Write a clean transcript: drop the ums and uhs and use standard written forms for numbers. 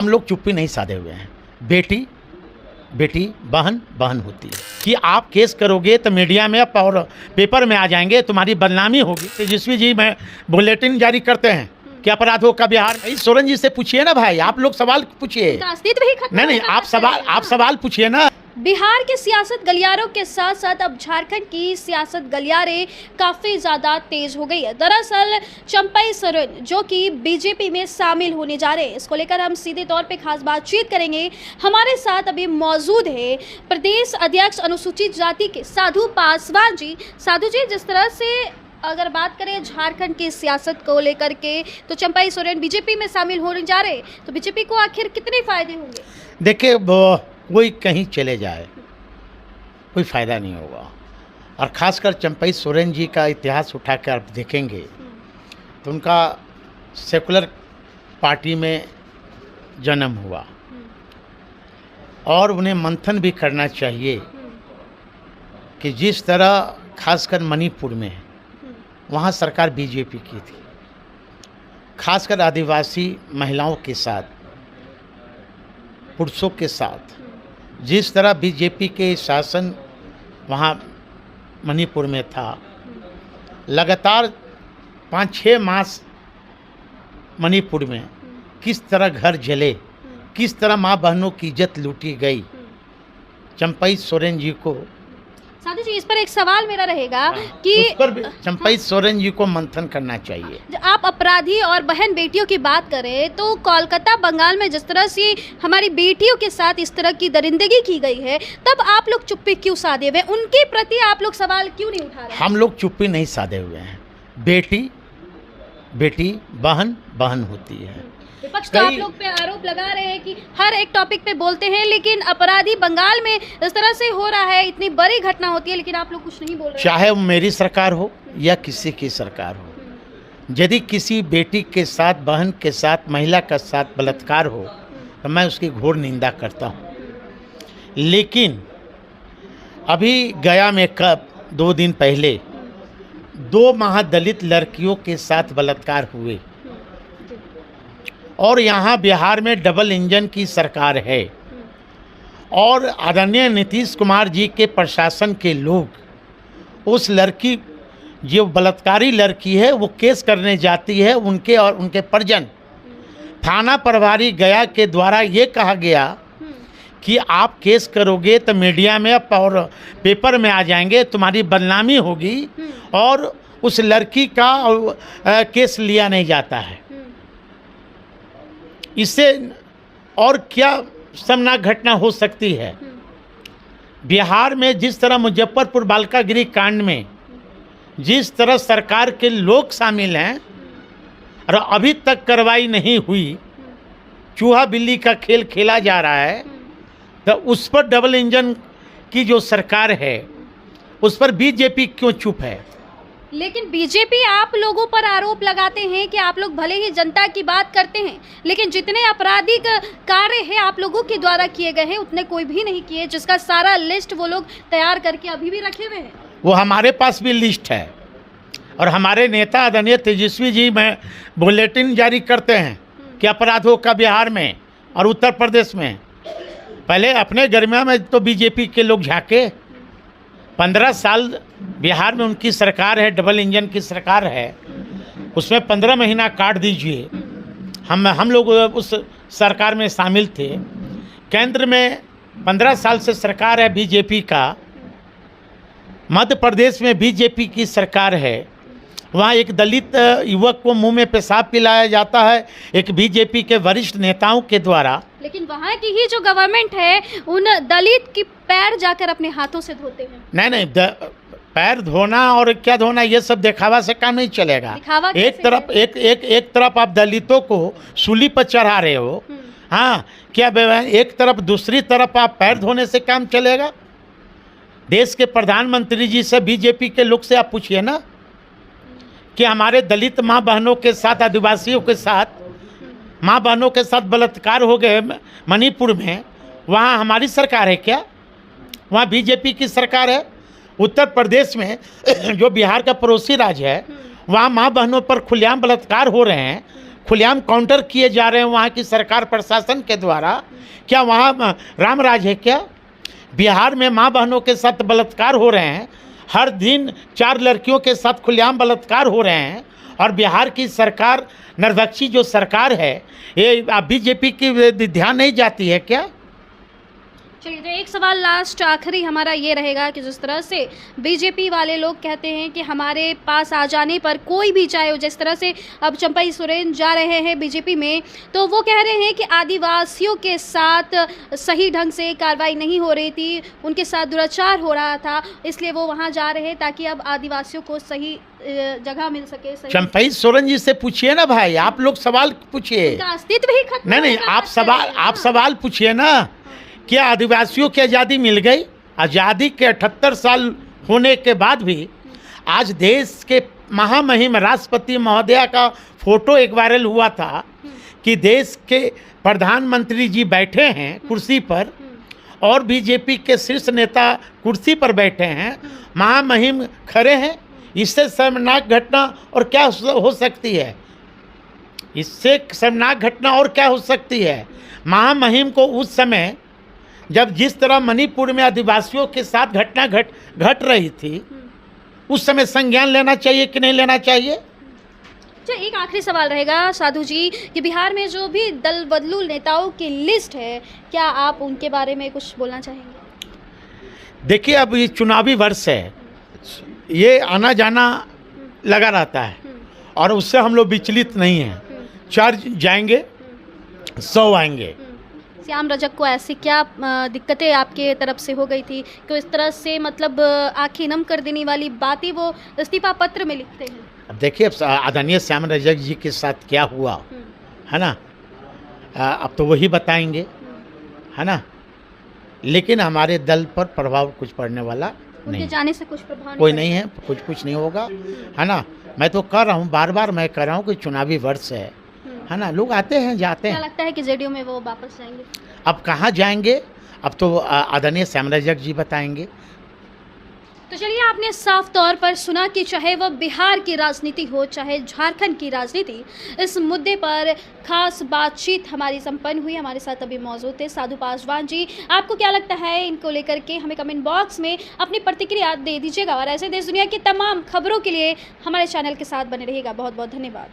हम लोग चुप्पी नहीं साधे हुए हैं। बेटी बेटी बहन बहन होती है कि आप केस करोगे तो मीडिया में और पेपर में आ जाएंगे, तुम्हारी बदनामी होगी। तेजस्वी जी में बुलेटिन जारी करते हैं कि अपराधों का बिहार। सोरेन जी से पूछिए ना भाई, आप लोग सवाल पूछिए। नहीं, आप सवाल पूछिए ना। बिहार के सियासत गलियारों के साथ साथ अब झारखंड की सियासत गलियारे काफ़ी ज़्यादा तेज हो गई है। दरअसल चंपई सोरेन जो कि बीजेपी में शामिल होने जा रहे हैं, इसको लेकर हम सीधे तौर पे खास बातचीत करेंगे। हमारे साथ अभी मौजूद है प्रदेश अध्यक्ष अनुसूचित जाति के साधु पासवान जी। साधु जी, जिस तरह से अगर बात करें झारखंड की सियासत को लेकर के, तो चंपई सोरेन बीजेपी में शामिल होने जा रहे हैं, तो बीजेपी को आखिर कितने फायदे होंगे? देखिए, कोई कहीं चले जाए कोई फ़ायदा नहीं होगा। और ख़ासकर चंपई सोरेन जी का इतिहास उठाकर आप देखेंगे तो उनका सेकुलर पार्टी में जन्म हुआ और उन्हें मंथन भी करना चाहिए कि जिस तरह खासकर मणिपुर में वहाँ सरकार बीजेपी की थी, खासकर आदिवासी महिलाओं के साथ, पुरुषों के साथ जिस तरह बीजेपी के शासन वहाँ मणिपुर में था, लगातार 5-6 मास मणिपुर में किस तरह घर जले, किस तरह माँ बहनों की इज्जत लूटी गई। चंपई सोरेन जी को, साधु जी, इस पर एक सवाल मेरा रहेगा कि उस पर चंपई सोरेन जी को मंथन करना चाहिए। आप अपराधी और बहन बेटियों की बात करें तो कोलकाता बंगाल में जिस तरह से हमारी बेटियों के साथ इस तरह की दरिंदगी की गई है, तब आप लोग चुप्पी क्यों साधे हुए? उनके प्रति आप लोग सवाल क्यों नहीं उठा रहे? हम लोग चुप्पी नहीं साधे हुए हैं। बेटी बेटी बहन बहन होती है। विपक्ष तो आप लोग पे आरोप लगा रहे हैं कि हर एक टॉपिक पे बोलते हैं, लेकिन अपराधी बंगाल में इस तरह से हो रहा है, इतनी बड़ी घटना होती है, लेकिन आप लोग कुछ नहीं बोल रहे। चाहे वो मेरी सरकार हो या किसी की सरकार हो, यदि किसी बेटी के साथ, बहन के साथ, महिला के साथ बलात्कार हो तो मैं उसकी घोर निंदा करता हूँ। लेकिन अभी गया में कब 2 दिन पहले 2 महादलित लड़कियों के साथ बलात्कार हुए और यहाँ बिहार में डबल इंजन की सरकार है और आदरणीय नीतीश कुमार जी के प्रशासन के लोग उस लड़की, जो बलात्कारी लड़की है, वो केस करने जाती है। उनके और उनके परिजन, थाना प्रभारी गया के द्वारा ये कहा गया कि आप केस करोगे तो मीडिया में और पेपर में आ जाएंगे, तुम्हारी बदनामी होगी और उस लड़की का केस लिया नहीं जाता है। इससे और क्या शर्मनाक घटना हो सकती है? बिहार में जिस तरह मुजफ्फरपुर बालिका गृह कांड में जिस तरह सरकार के लोग शामिल हैं और अभी तक कार्रवाई नहीं हुई, चूहा बिल्ली का खेल खेला जा रहा है, तो उस पर डबल इंजन की जो सरकार है उस पर बीजेपी क्यों चुप है? लेकिन बीजेपी आप लोगों पर आरोप लगाते हैं कि आप लोग भले ही जनता की बात करते हैं, लेकिन जितने आपराधिक कार्य हैं आप लोगों के द्वारा किए गए हैं उतने कोई भी नहीं किए, जिसका सारा लिस्ट वो लोग तैयार करके अभी भी रखे हुए हैं। वो हमारे पास भी लिस्ट है और हमारे नेता आदरणीय तेजस्वी जी में बुलेटिन जारी करते हैं कि अपराधों का बिहार में और उत्तर प्रदेश में। पहले अपने गरिमा में तो बीजेपी के लोग झाँके। 15 साल बिहार में उनकी सरकार है, डबल इंजन की सरकार है, उसमें 15 महीना काट दीजिए। हम लोग उस सरकार में शामिल थे। केंद्र में 15 साल से सरकार है बीजेपी का, मध्य प्रदेश में बीजेपी की सरकार है, वहाँ एक दलित युवक को मुंह में पेशाब पिलाया जाता है एक बीजेपी के वरिष्ठ नेताओं के द्वारा। लेकिन वहाँ की ही जो गवर्नमेंट है उन दलित की पैर जाकर अपने हाथों से धोते हैं। नहीं, पैर धोना और क्या धोना, ये सब दिखावा से काम नहीं चलेगा। एक तरफ आप दलितों को सूली पर चढ़ा रहे हो, हाँ, क्या एक तरफ, दूसरी तरफ आप पैर धोने से काम चलेगा? देश के प्रधानमंत्री जी से, बीजेपी के लोग से आप पूछिए ना कि हमारे दलित माँ बहनों के साथ, आदिवासियों के साथ, माँ बहनों के साथ बलात्कार हो गए मणिपुर में, वहाँ हमारी सरकार है क्या? वहाँ बीजेपी की सरकार है। उत्तर प्रदेश में जो बिहार का पड़ोसी राज्य है, वहाँ माँ बहनों पर खुलेआम बलात्कार हो रहे हैं, खुलेआम काउंटर किए जा रहे हैं वहाँ की सरकार प्रशासन के द्वारा। क्या वहाँ राम राज है क्या? बिहार में माँ बहनों के साथ बलात्कार हो रहे हैं, हर दिन 4 लड़कियों के साथ खुलेआम बलात्कार हो रहे हैं, और बिहार की सरकार निर्दयी जो सरकार है, ये बीजेपी की ध्यान नहीं जाती है क्या? चलिए, तो एक सवाल लास्ट आखिरी हमारा ये रहेगा कि जिस तरह से बीजेपी वाले लोग कहते हैं कि हमारे पास आ जाने पर कोई भी, चाहे जिस तरह से अब चंपई सोरेन जा रहे हैं बीजेपी में, तो वो कह रहे हैं कि आदिवासियों के साथ सही ढंग से कार्रवाई नहीं हो रही थी, उनके साथ दुराचार हो रहा था, इसलिए वो वहाँ जा रहे हैं ताकि अब आदिवासियों को सही जगह मिल सके। चंपई सोरेन जी से पूछिए ना भाई, आप लोग सवाल पूछिए। अस्तित्व ही खत्म। नहीं, आप सवाल पूछिए ना। क्या आदिवासियों की आज़ादी मिल गई? आज़ादी के 78 साल होने के बाद भी आज देश के महामहिम राष्ट्रपति महोदया का फोटो एक वायरल हुआ था कि देश के प्रधानमंत्री जी बैठे हैं कुर्सी पर और बीजेपी के शीर्ष नेता कुर्सी पर बैठे हैं, महामहिम खड़े हैं। इससे शर्मनाक घटना और क्या हो सकती है? इससे शर्मनाक घटना और क्या हो सकती है? महामहिम को उस समय जब जिस तरह मणिपुर में आदिवासियों के साथ घटना घट रही थी, उस समय संज्ञान लेना चाहिए कि नहीं लेना चाहिए? अच्छा, एक आखिरी सवाल रहेगा साधु जी कि बिहार में जो भी दल बदलू नेताओं की लिस्ट है, क्या आप उनके बारे में कुछ बोलना चाहेंगे? देखिए, अब ये चुनावी वर्ष है, ये आना जाना लगा रहता है और उससे हम लोग विचलित नहीं हैं। 4 जाएंगे, 100 आएंगे। श्याम रजक को ऐसी क्या दिक्कतें आपके तरफ से हो गई थी कि इस तरह से, मतलब आंखें नम कर देने वाली बातें वो इस्तीफा पत्र में लिखते हैं? अब देखिए, अब आदरणीय श्याम रजक जी के साथ क्या हुआ है ना, अब तो वही बताएंगे, है ना। लेकिन हमारे दल पर प्रभाव कुछ पड़ने वाला नहीं, जाने से कुछ प्रभाव कोई नहीं है, कुछ नहीं होगा, है ना। मैं तो कह रहा हूँ, बार मैं कह रहा हूँ कि चुनावी वर्ष है ना, लोग आते हैं जाते हैं। क्या लगता है कि जेडीयू में वो वापस जाएंगे? अब कहाँ जाएंगे, अब तो आदरणीय श्याम रजक जी बताएंगे। तो चलिए, आपने साफ तौर पर सुना कि चाहे वह बिहार की राजनीति हो, चाहे झारखंड की राजनीति, इस मुद्दे पर खास बातचीत हमारी संपन्न हुई। हमारे साथ अभी मौजूद थे साधु पासवान जी। आपको क्या लगता है इनको लेकर के? हमें कमेंट बॉक्स में अपनी प्रतिक्रिया दे दीजिएगा और ऐसे देश दुनिया की तमाम खबरों के लिए हमारे चैनल के साथ बने रहिएगा। बहुत बहुत धन्यवाद।